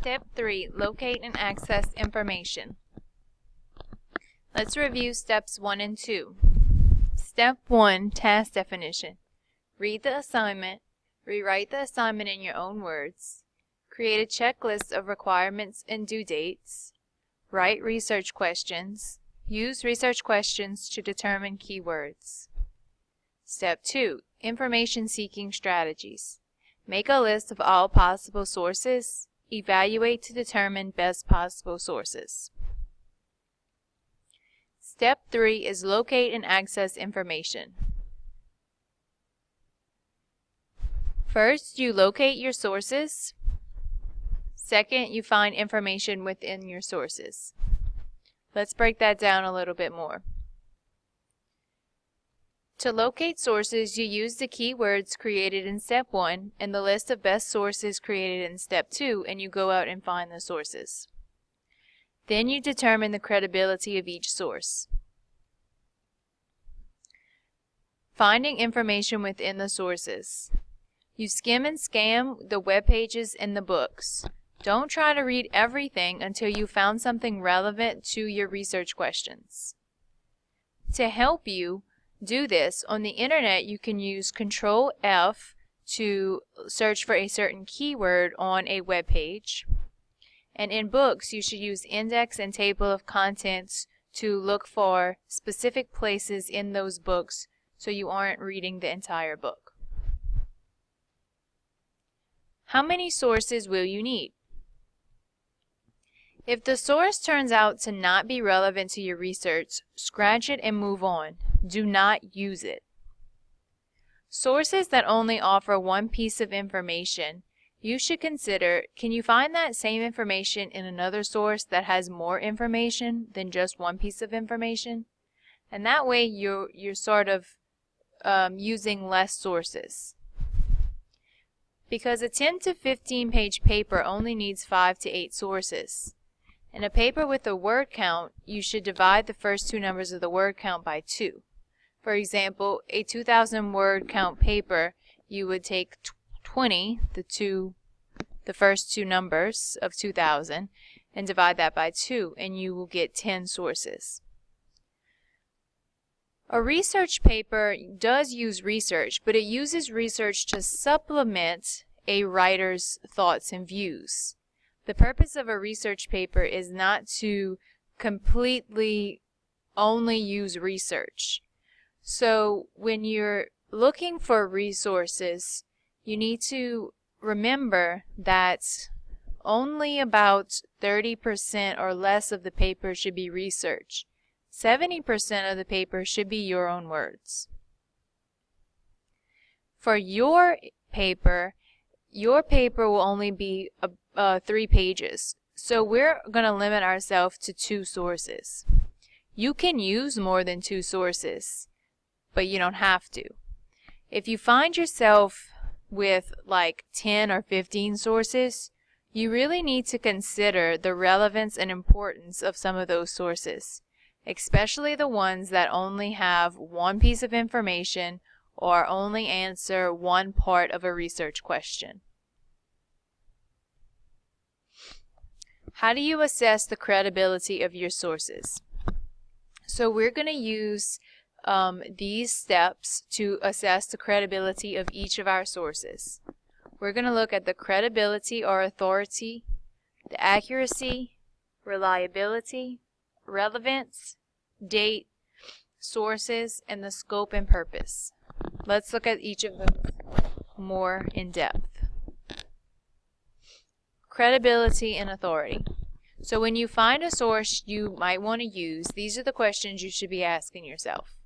Step 3. Locate and access information. Let's review steps 1 and 2. Step 1. Task definition. Read the assignment. Rewrite the assignment in your own words. Create a checklist of requirements and due dates. Write research questions. Use research questions to determine keywords. Step 2. Information seeking strategies. Make a list of all possible sources. Evaluate to determine best possible sources. Step 3 is locate and access information. First, you locate your sources. Second, you find information within your sources. Let's break that down a little bit more. To locate sources, you use the keywords created in Step 1 and the list of best sources created in Step 2, and you go out and find the sources. Then you determine the credibility of each source. Finding information within the sources. You skim and scan the web pages and the books. Don't try to read everything until you found something relevant to your research questions. To help you do this, on the internet you can use Control F to search for a certain keyword on a web page. And in books you should use index and table of contents to look for specific places in those books so you aren't reading the entire book. How many sources will you need? If the source turns out to not be relevant to your research, scratch it and move on. Do not use it. Sources that only offer one piece of information, you should consider, can you find that same information in another source that has more information than just one piece of information? And that way you're sort of using less sources. Because a 10 to 15 page paper only needs 5 to 8 sources. In a paper with a word count, you should divide the first two numbers of the word count by 2. For example, a 2,000 word count paper, you would take 20, the first two numbers of 2,000, and divide that by 2, and you will get 10 sources. A research paper does use research, but it uses research to supplement a writer's thoughts and views. The purpose of a research paper is not to completely only use research. So when you're looking for resources, you need to remember that only about 30% or less of the paper should be research. 70% of the paper should be your own words. For your paper will only be 3 pages. So we're going to limit ourselves to 2 sources. You can use more than 2 sources, but you don't have to. If you find yourself with like 10 or 15 sources, you really need to consider the relevance and importance of some of those sources, especially the ones that only have one piece of information or only answer one part of a research question. How do you assess the credibility of your sources? So we're going to use these steps to assess the credibility of each of our sources. We're going to look at the credibility or authority, the accuracy, reliability, relevance, date, sources, and the scope and purpose. Let's look at each of them more in depth. Credibility and authority. So when you find a source you might want to use, these are the questions you should be asking yourself.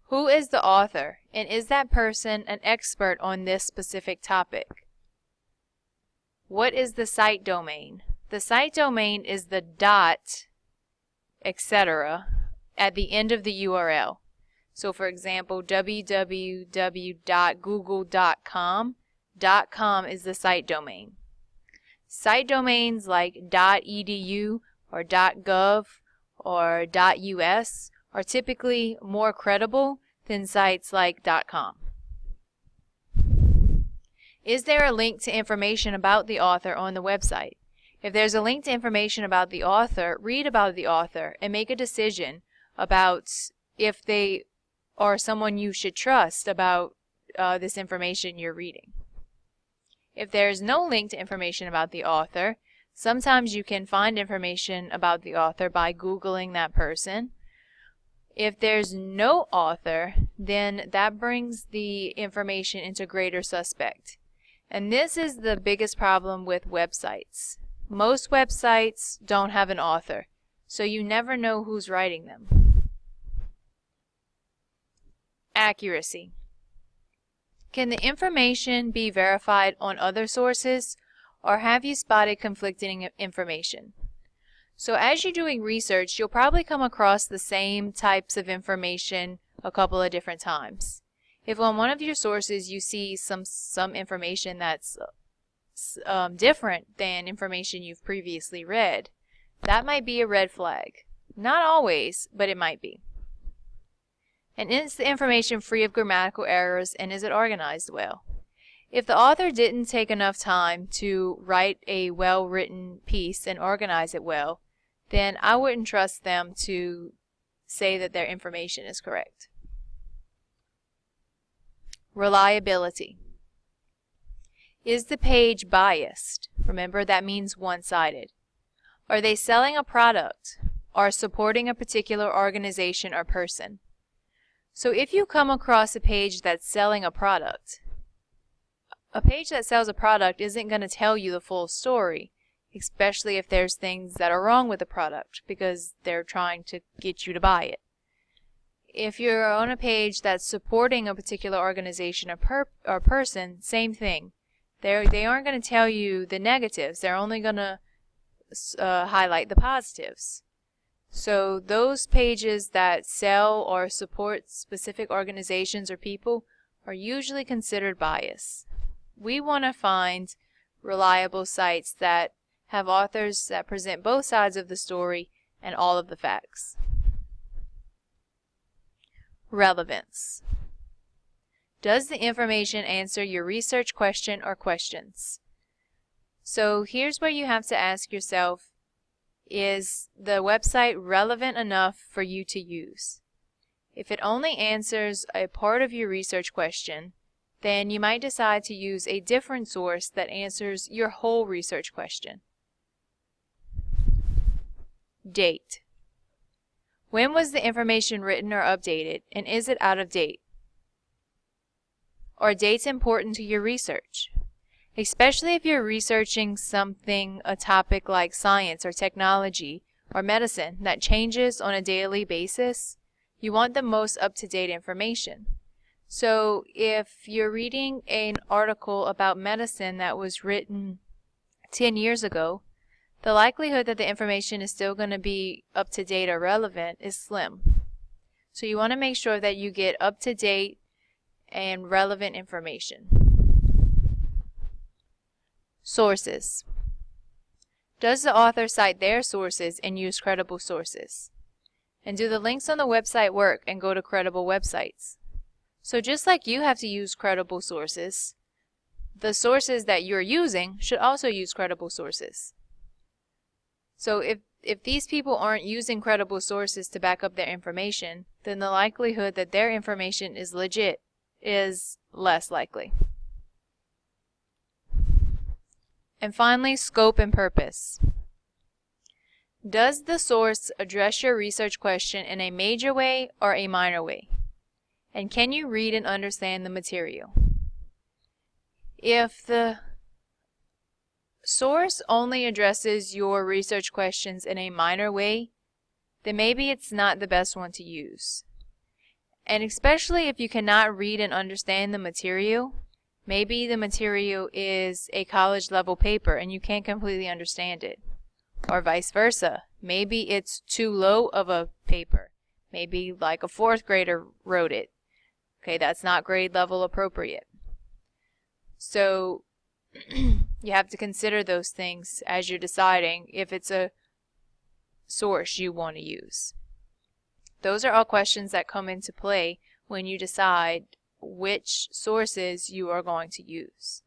Who is the author, and is that person an expert on this specific topic? What is the site domain? The site domain is the dot, etc. at the end of the URL. So for example, www.google.com, .com is the site domain. Site domains like .edu or .gov or .us are typically more credible than sites like .com. Is there a link to information about the author on the website? If there's a link to information about the author, read about the author and make a decision about if they are someone you should trust about this information you're reading. If there's no link to information about the author, sometimes you can find information about the author by Googling that person. If there's no author, then that brings the information into greater suspect. And this is the biggest problem with websites. Most websites don't have an author, so you never know who's writing them. Accuracy. Can the information be verified on other sources, or have you spotted conflicting information? So as you're doing research, you'll probably come across the same types of information a couple of different times. If on one of your sources you see some information that's different than information you've previously read, that might be a red flag. Not always, but it might be. And is the information free of grammatical errors, and is it organized well? If the author didn't take enough time to write a well-written piece and organize it well, then I wouldn't trust them to say that their information is correct. Reliability. Is the page biased? Remember, that means one-sided. Are they selling a product or supporting a particular organization or person? So if you come across a page that's selling a product, a page that sells a product isn't going to tell you the full story, especially if there's things that are wrong with the product because they're trying to get you to buy it. If you're on a page that's supporting a particular organization or person, same thing. They aren't going to tell you the negatives. They're only going to highlight the positives. So those pages that sell or support specific organizations or people are usually considered biased. We want to find reliable sites that have authors that present both sides of the story and all of the facts. Relevance. Does the information answer your research question or questions? So here's where you have to ask yourself, is the website relevant enough for you to use? If it only answers a part of your research question, then you might decide to use a different source that answers your whole research question. Date. When was the information written or updated, and is it out of date? Are dates important to your research? Especially if you're researching a topic like science or technology or medicine that changes on a daily basis, you want the most up-to-date information. So if you're reading an article about medicine that was written 10 years ago, the likelihood that the information is still going to be up-to-date or relevant is slim. So you want to make sure that you get up-to-date and relevant information. Sources. Does the author cite their sources and use credible sources? And do the links on the website work and go to credible websites? So just like you have to use credible sources, the sources that you're using should also use credible sources. So if these people aren't using credible sources to back up their information, then the likelihood that their information is legit is less likely. And finally, scope and purpose. Does the source address your research question in a major way or a minor way? And can you read and understand the material? If the source only addresses your research questions in a minor way, then maybe it's not the best one to use. And especially if you cannot read and understand the material, maybe the material is a college level paper and you can't completely understand it. Or vice versa. Maybe it's too low of a paper. Maybe like a fourth grader wrote it. Okay, that's not grade level appropriate. So you have to consider those things as you're deciding if it's a source you want to use. Those are all questions that come into play when you decide which sources you are going to use.